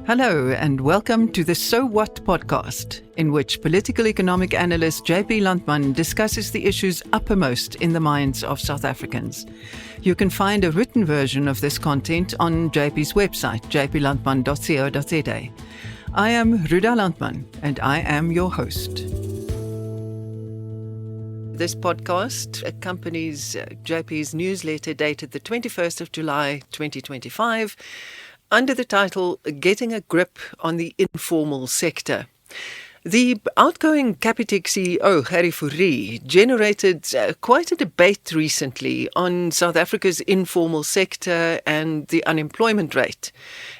Hello and welcome to the So What podcast, in which political economic analyst JP Landman discusses the issues uppermost in the minds of South Africans. You can find a written version of this content on JP's website, jplandman.co.za. I am Ruda Landman and I am your host. This podcast accompanies JP's newsletter dated the 21st of July 2025 under the title Getting a Grip on the Informal Sector. The outgoing Capitec CEO, Harry Fourie, generated quite a debate recently on South Africa's informal sector and the unemployment rate.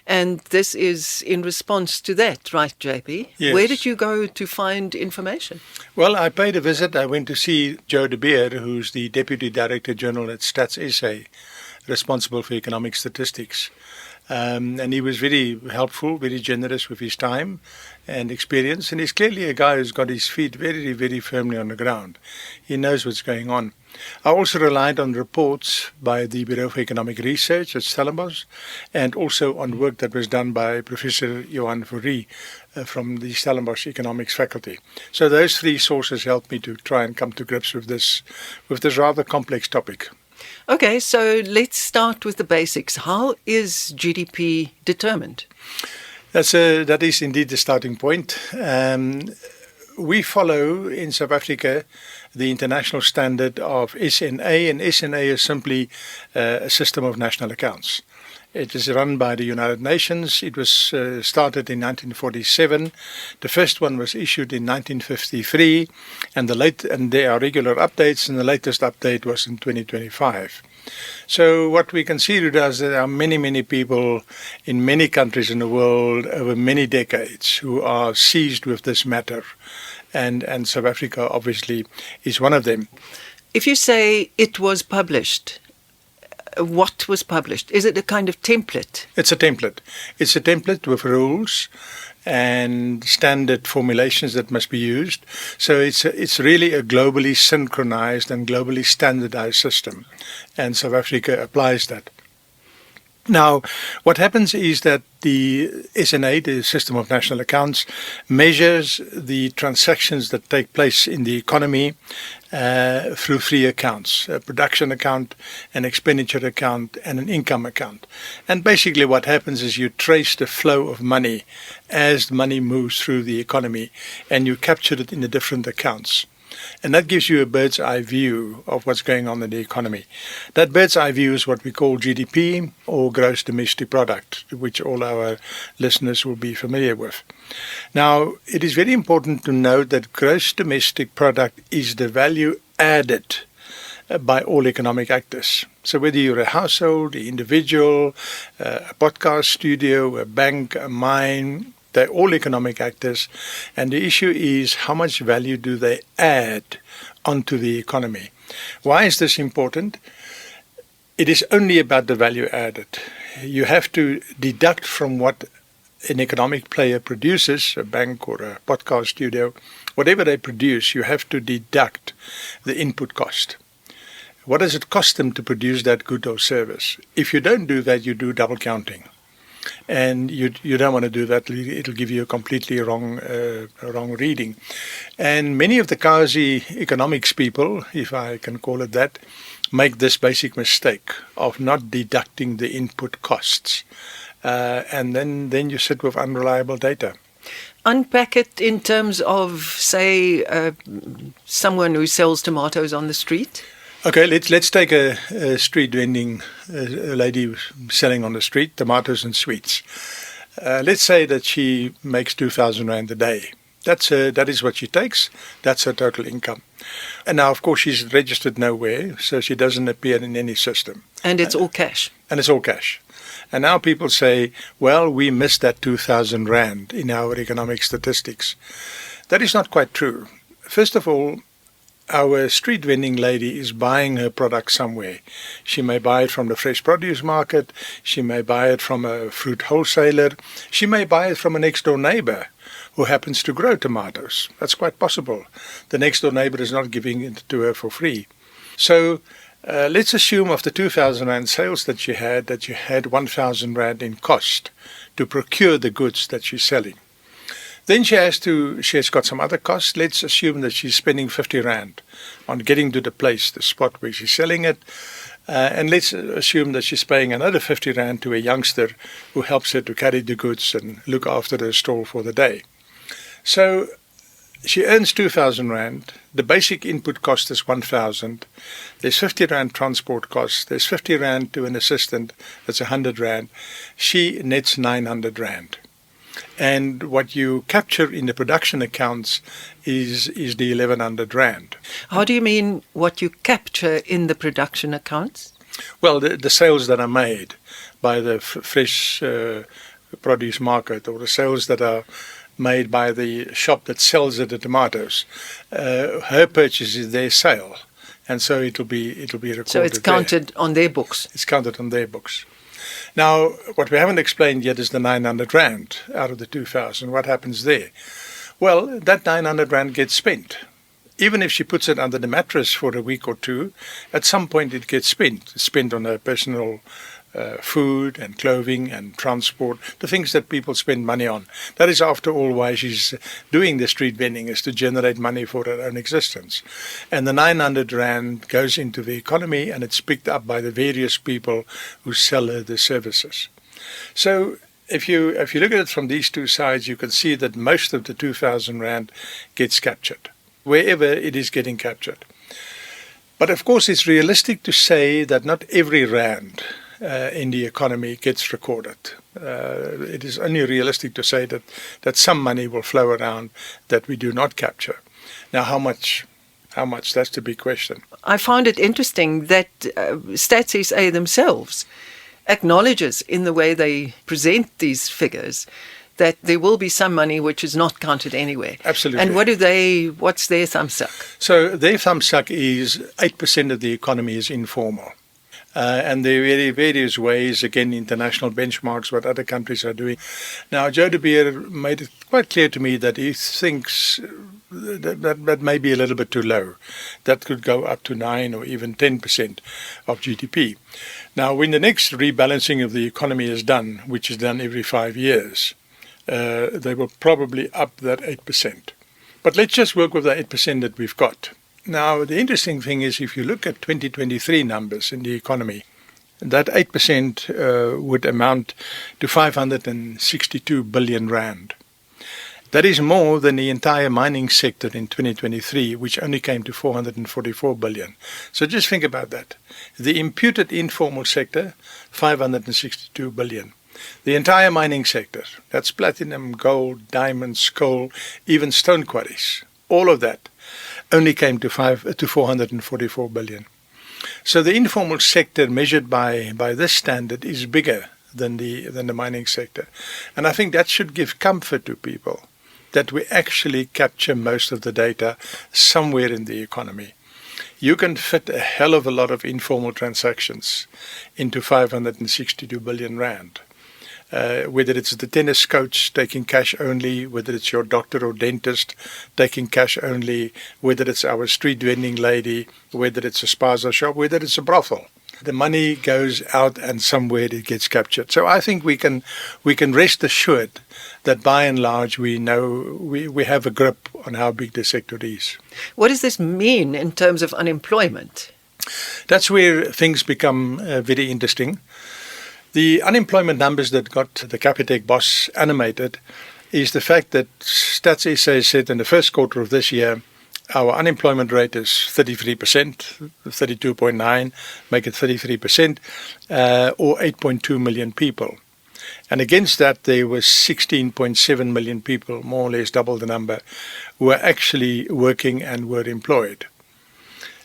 And this is in response to that, right, JP? Yes. Where did you go to find information? Well, I paid a visit. I went to see Joe de Beer, who's the Deputy Director General at Stats SA, responsible for economic statistics. And he was very helpful, very generous with his time and experience. And he's clearly a guy who's got his feet very, very firmly on the ground. He knows what's going on. I also relied on reports by the Bureau for Economic Research at Stellenbosch and also on work that was done by Professor Johan Fourie from the Stellenbosch Economics faculty. So those three sources helped me to try and come to grips with this rather complex topic. Okay, so let's start with the basics. How is GDP determined? That is indeed the starting point. We follow in South Africa the international standard of SNA, and SNA is simply a system of national accounts. It is run by the United Nations. It was started in 1947. The first one was issued in 1953, and there are regular updates, and the latest update was in 2025. So what we can see, Ruda, is there are many, many people in many countries in the world over many decades who are seized with this matter, and South Africa obviously is one of them. If you say it was published, what was published? Is it a kind of template? It's a template. It's a template with rules and standard formulations that must be used. So it's really a globally synchronized and globally standardized system. And South Africa applies that. Now, what happens is that the SNA, the System of National Accounts, measures the transactions that take place in the economy through three accounts: a production account, an expenditure account, and an income account. And basically what happens is you trace the flow of money as the money moves through the economy, and you capture it in the different accounts. And that gives you a bird's eye view of what's going on in the economy. That bird's eye view is what we call GDP, or gross domestic product, which all our listeners will be familiar with. Now, it is very important to note that gross domestic product is the value added by all economic actors. So whether you're a household, an individual, a podcast studio, a bank, a mine, they're all economic actors, and the issue is how much value do they add onto the economy. Why is this important? It is only about the value added. You have to deduct from what an economic player produces, a bank or a podcast studio, whatever they produce, you have to deduct the input cost. What does it cost them to produce that good or service? If you don't do that, you do double counting. And you don't want to do that. It'll give you a completely wrong reading. And many of the quasi economics people, if I can call it that, make this basic mistake of not deducting the input costs. And then you sit with unreliable data. Unpack it in terms of, say, someone who sells tomatoes on the street. Okay, let's take a street vending lady selling on the street, tomatoes and sweets. Let's say that she makes 2,000 Rand a day. That is what she takes. That's her total income. And now, of course, she's registered nowhere, so she doesn't appear in any system. And it's all cash. And it's all cash. And now people say, well, we missed that 2,000 Rand in our economic statistics. That is not quite true. First of all, our street vending lady is buying her product somewhere. She may buy it from the fresh produce market. She may buy it from a fruit wholesaler. She may buy it from a next door neighbor who happens to grow tomatoes. That's quite possible. The next door neighbor is not giving it to her for free. So Let's assume of the 2,000 rand sales that you had 1,000 rand in cost to procure the goods that she's selling. Then she has got some other costs. Let's assume that she's spending 50 rand on getting to the spot where she's selling it. And let's assume that she's paying another 50 rand to a youngster who helps her to carry the goods and look after the stall for the day. So she earns 2,000 rand. The basic input cost is 1,000. There's 50 rand transport costs. There's 50 rand to an assistant. That's 100 rand. She nets 900 rand. And what you capture in the production accounts is the 1,100 rand. How do you mean what you capture in the production accounts? Well, the sales that are made by the fresh produce market, or the sales that are made by the shop that sells the tomatoes, her purchase is their sale, and so it'll be recorded. So it's counted on their books. It's counted on their books. Now, what we haven't explained yet is the 900 rand out of the 2,000. What happens there? Well, that 900 rand gets spent. Even if she puts it under the mattress for a week or two, at some point it gets spent. It's spent on her personal food and clothing and transport, the things that people spend money on. That is, after all, why she's doing the street vending, is to generate money for her own existence. And the 900 rand goes into the economy, and it's picked up by the various people who sell her the services. So if you look at it from these two sides, you can see that most of the 2,000 rand gets captured, wherever it is getting captured. But of course, it's realistic to say that not every rand in the economy gets recorded. It is only realistic to say that some money will flow around that we do not capture. Now, how much? That's the big question. I found it interesting that Stats SA themselves acknowledges in the way they present these figures that there will be some money which is not counted anywhere. Absolutely. And what's their thumbsuck? So their thumbsuck is 8% of the economy is informal. And there are various ways, again, international benchmarks, what other countries are doing. Now, Joe de Beer made it quite clear to me that he thinks that may be a little bit too low. That could go up to 9 or even 10% of GDP. Now, when the next rebalancing of the economy is done, which is done every 5 years, they will probably up that 8%. But let's just work with the 8% that we've got. Now, the interesting thing is, if you look at 2023 numbers in the economy, that 8% would amount to 562 billion rand. That is more than the entire mining sector in 2023, which only came to 444 billion. So just think about that. The imputed informal sector, 562 billion. The entire mining sector, that's platinum, gold, diamonds, coal, even stone quarries, all of that only came to 444 billion. So the informal sector measured by this standard is bigger than the mining sector. And I think that should give comfort to people that we actually capture most of the data somewhere in the economy. You can fit a hell of a lot of informal transactions into 562 billion rand. Whether it's the tennis coach taking cash only, whether it's your doctor or dentist taking cash only, whether it's our street vending lady, whether it's a spaza shop, whether it's a brothel. The money goes out and somewhere it gets captured. So I think we can rest assured that by and large we know we have a grip on how big the sector is. What does this mean in terms of unemployment? That's where things become very interesting. The unemployment numbers that got the Capitec boss animated is the fact that Stats SA said in the first quarter of this year, our unemployment rate is 33%, 32.9, make it 33%, or 8.2 million people. And against that, there was 16.7 million people, more or less double the number, who were actually working and were employed.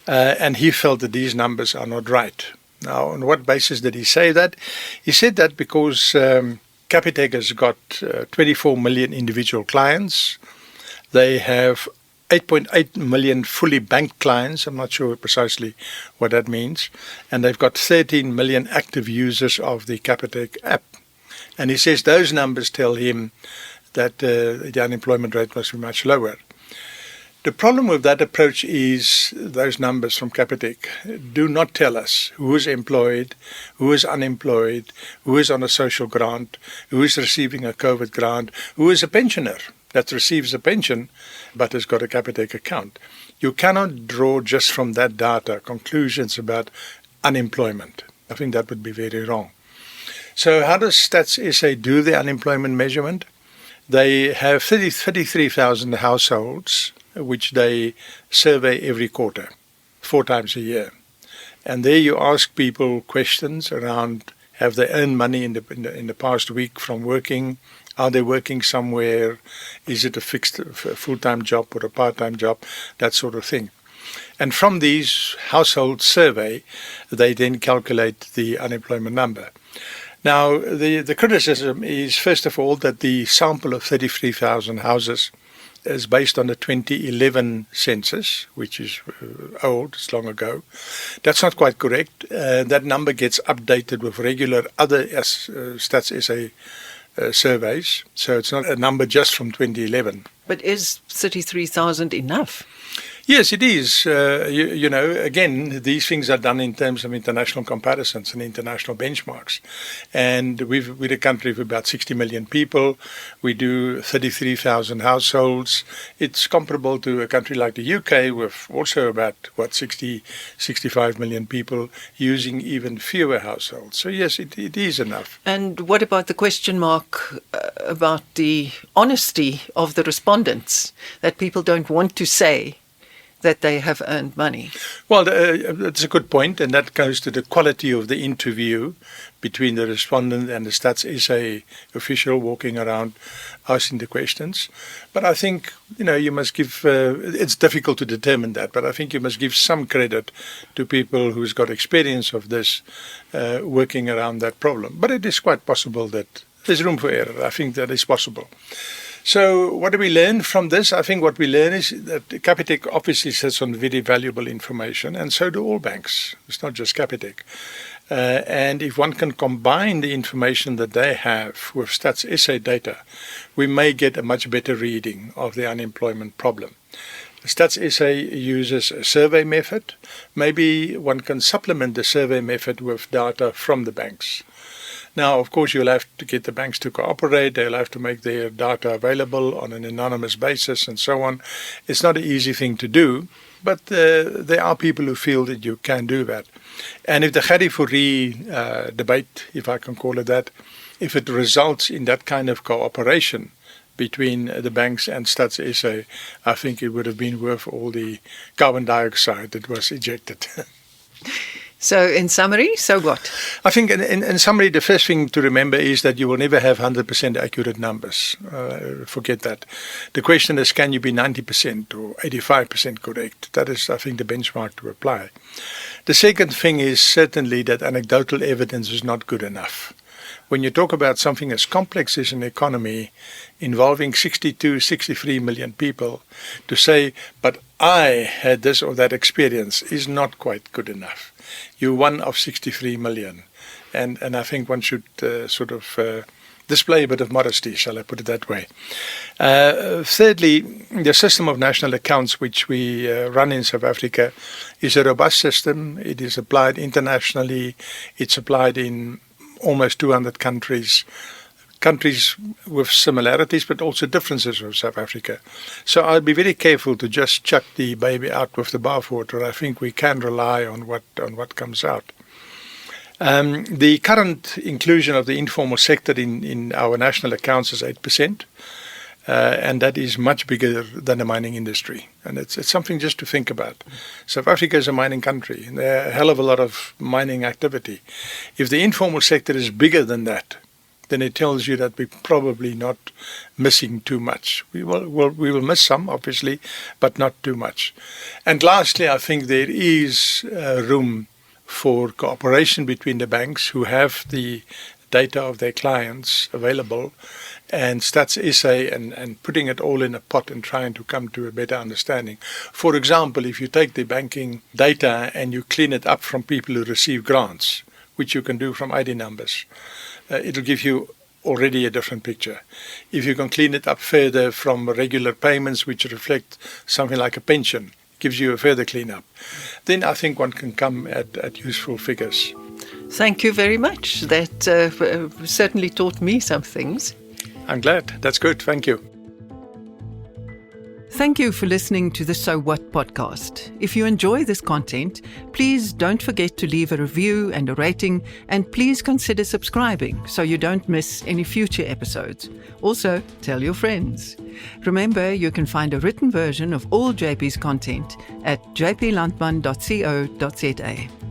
And he felt that these numbers are not right. Now, on what basis did he say that? He said that because Capitec has got 24 million individual clients. They have 8.8 million fully banked clients. I'm not sure precisely what that means. And they've got 13 million active users of the Capitec app. And he says those numbers tell him that the unemployment rate must be much lower. The problem with that approach is those numbers from Capitec do not tell us who is employed, who is unemployed, who is on a social grant, who is receiving a COVID grant, who is a pensioner that receives a pension but has got a Capitec account. You cannot draw just from that data conclusions about unemployment. I think that would be very wrong. So how does Stats SA do the unemployment measurement? They have 33,000 households which they survey every quarter, 4 times a year. And there you ask people questions around, have they earned money in the past week from working? Are they working somewhere? Is it a fixed full-time job or a part-time job? That sort of thing. And from these household survey, they then calculate the unemployment number. Now, the criticism is, first of all, that the sample of 33,000 houses is based on the 2011 census, which is old, it's long ago. That's not quite correct. That number gets updated with regular other Stats SA surveys, so it's not a number just from 2011. But is 33,000 enough? Yes, it is. You know, again, these things are done in terms of international comparisons and international benchmarks. And we're a country of about 60 million people. We do 33,000 households. It's comparable to a country like the UK with also about, 65 million people using even fewer households. So yes, it is enough. And what about the question mark about the honesty of the respondents, that people don't want to say that they have earned money? Well, that's a good point, and that goes to the quality of the interview between the respondent and the Stats SA official walking around asking the questions. But I think, you must give, it's difficult to determine that, but I think you must give some credit to people who's got experience of this working around that problem. But it is quite possible that there's room for error. I think that is possible. So what do we learn from this? I think what we learn is that Capitec obviously sits on very valuable information, and so do all banks. It's not just Capitec. And if one can combine the information that they have with Stats SA data, we may get a much better reading of the unemployment problem. Stats SA uses a survey method. Maybe one can supplement the survey method with data from the banks. Now, of course, you'll have to get the banks to cooperate. They'll have to make their data available on an anonymous basis and so on. It's not an easy thing to do, but there are people who feel that you can do that. And if the Gerrie-Fourie debate, if I can call it that, if it results in that kind of cooperation between the banks and Stats SA, I think it would have been worth all the carbon dioxide that was ejected. So in summary, so what? I think in summary, the first thing to remember is that you will never have 100% accurate numbers. Forget that. The question is, can you be 90% or 85% correct? That is, I think, the benchmark to apply. The second thing is certainly that anecdotal evidence is not good enough. When you talk about something as complex as an economy involving 62, 63 million people, to say, but I had this or that experience is not quite good enough. You're one of 63 million. And I think one should display a bit of modesty, shall I put it that way. Thirdly, the system of national accounts which we run in South Africa is a robust system. It is applied internationally. It's applied in almost 200 countries with similarities but also differences with South Africa. So I'll be very careful to just chuck the baby out with the bathwater. I think we can rely on what comes out. The current inclusion of the informal sector in our national accounts is 8%, and that is much bigger than the mining industry. And it's something just to think about. South Africa is a mining country, and there are a hell of a lot of mining activity. If the informal sector is bigger than that, then it tells you that we're probably not missing too much. We will miss some, obviously, but not too much. And lastly, I think there is room for cooperation between the banks who have the data of their clients available and Stats SA and putting it all in a pot and trying to come to a better understanding. For example, if you take the banking data and you clean it up from people who receive grants, which you can do from ID numbers, it'll give you already a different picture. If you can clean it up further from regular payments, which reflect something like a pension, gives you a further clean-up, then I think one can come at useful figures. Thank you very much. That certainly taught me some things. I'm glad. That's good. Thank you. Thank you for listening to the So What podcast. If you enjoy this content, please don't forget to leave a review and a rating, and please consider subscribing so you don't miss any future episodes. Also, tell your friends. Remember, you can find a written version of all JP's content at jplandman.co.za.